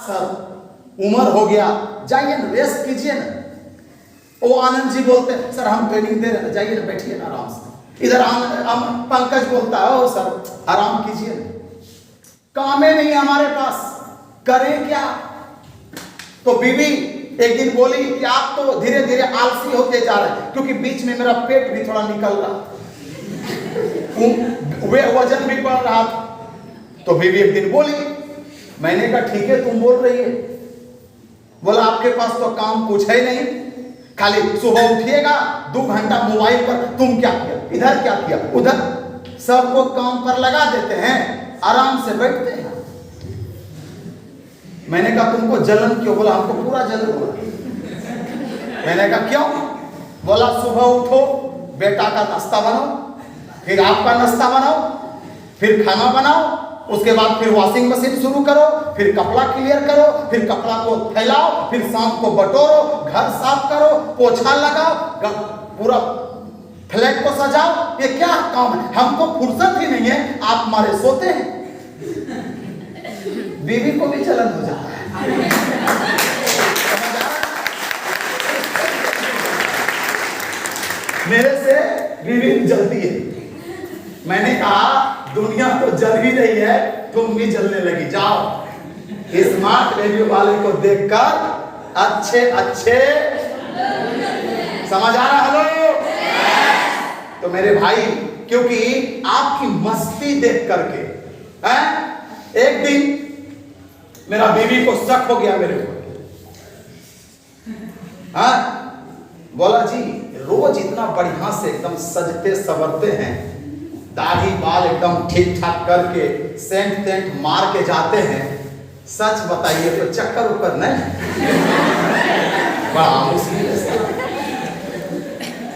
Sir उम्र हो गया, जाइए ना रेस्ट कीजिए ना। वो आनंद जी बोलते हैं सर हम ट्रेनिंग दे रहे हैं, जाइए ना बैठिए ना आराम से। इधर पंकज बोलता है ओ सर आराम कीजिए ना, काम ही नहीं हमारे पास, करें क्या। तो बीवी एक दिन बोली कि आप तो धीरे धीरे आलसी होते जा रहे हैं, क्योंकि बीच में मेरा पेट भी थोड़ा निकल रहा, वजन भी बढ़ रहा था। तो बीवी एक दिन बोली, मैंने कहा ठीक है तुम बोल रही है। बोला आपके पास तो काम कुछ है नहीं, खाली सुबह उठिएगा 2 घंटा मोबाइल पर, तुम क्या किया इधर, क्या किया उधर, सबको काम पर लगा देते हैं, आराम से बैठते हैं। मैंने कहा तुमको जलन क्यों? बोला हमको पूरा जलन हुआ। मैंने कहा क्यों? बोला सुबह उठो, बेटा का नाश्ता बनाओ, फिर आपका नाश्ता बनाओ, फिर खाना बनाओ, उसके बाद फिर वॉशिंग मशीन शुरू करो, फिर कपड़ा क्लियर करो, फिर कपड़ा को फैलाओ, फिर शाम को बटोरो, घर साफ करो, पोछा लगाओ, पूरा फ्लैट को सजाओ। ये क्या काम है? हमको फुर्सत ही नहीं है, आप हमारे सोते हैं। बीवी को भी जलन हो जाता है। मेरे से बीवी जलती है। मैंने कहा दुनिया तो जल ही रही है, तुम भी जलने लगी, जाओ स्मार्ट रेडियो वाले को देखकर अच्छे अच्छे समझ आ रहा। हेलो तो मेरे भाई, क्योंकि आपकी मस्ती देख करके एक दिन मेरा बीवी को शक हो गया मेरे को। बोला जी रोज इतना बढ़िया से एकदम सजते संवरते हैं, दाढ़ी बाल एकदम ठीक ठाक करके सेंट टेंट मार के जाते हैं, सच बताइए तो चक्कर ऊपर नहीं? बड़ा मुश्किल है।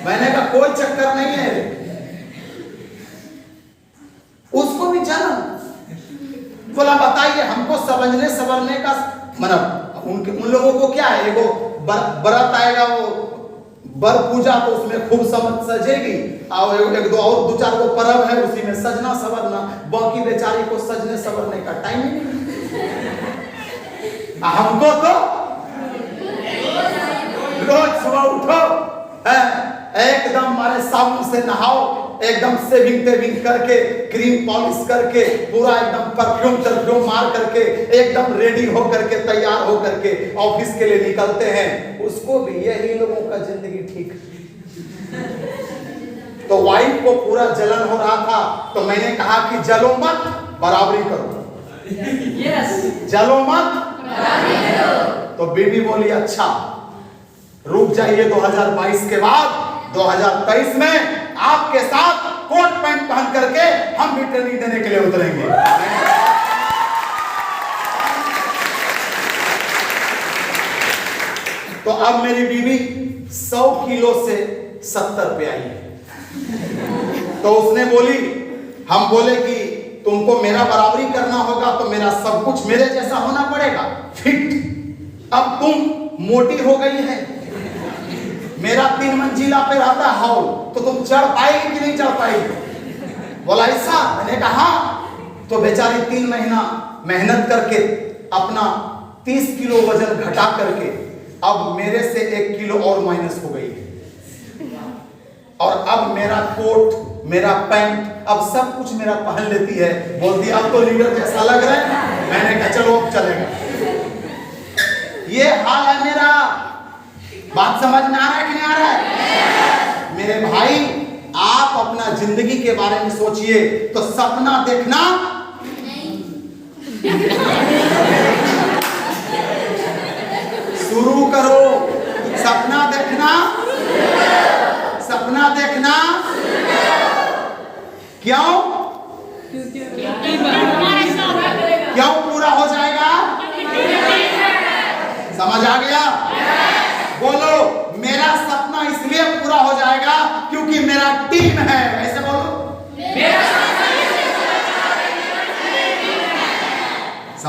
मैंने कहा कोई चक्कर नहीं है। उसको भी जलन। बोला बताइए हमको समझने संवरने का मतलब उन लोगों को क्या है, वो बरात आएगा, वो बर पूजा तो उसमें खूब सजेगी, और एक दो और 2-4 को पर्व है उसी में सजना संवरना, बाकी बेचारी को सजने संवरने का टाइम ही नहीं। हमको तो रोज सुबह उठो, एकदम हमारे साबुन से नहाओ, एकदम सेविंग करके, क्रीम पॉलिश करके, पूरा एकदम परफ्यूम मार करके, एकदम रेडी हो करके, तैयार हो करके ऑफिस के लिए निकलते हैं। उसको भी यही लोगों का जिंदगी ठीक है। तो वाइफ को पूरा जलन हो रहा था, तो मैंने कहा कि जलो मत, बराबरी करो। जलो मत, बराबरी करो। तो बीवी बोली अच्छा रुक जाइए, 2022 के बाद 2023 में आपके साथ कोट पैंट पहन करके हम भी ट्रेनिंग देने के लिए उतरेंगे। तो अब मेरी बीवी 100 किलो से 70 पे आई है। तो उसने बोली, हम बोले कि तुमको मेरा बराबरी करना होगा तो मेरा सब कुछ मेरे जैसा होना पड़ेगा, फिट। अब तुम मोटी हो गई है, मेरा 3 मंजिला पे रहता है हॉल, तो तुम चढ़ पाएगी कि नहीं चढ़ पाएगी? बोला ऐसा। मैंने कहा तो बेचारी 3 महीना मेहनत करके अपना 30 किलो वजन घटा करके अब मेरे से 1 किलो और माइनस हो गई है, और अब मेरा कोट, मेरा पैंट, अब सब कुछ मेरा पहन लेती है। बोलती अब तो लीडर जैसा लग रहा है। मैंने कहा चलो अब चलेगा। ये हाल है मेरा। बात समझ में आ रहा है कि नहीं आ रहा है? मेरे भाई आप अपना जिंदगी के बारे में सोचिए, तो सपना देखना शुरू करो। सपना देखना, सपना देखना क्यों? क्यों पूरा हो जाएगा? समझ आ गया? बोलो मेरा सपना इसलिए पूरा हो जाएगा क्योंकि मेरा टीम है।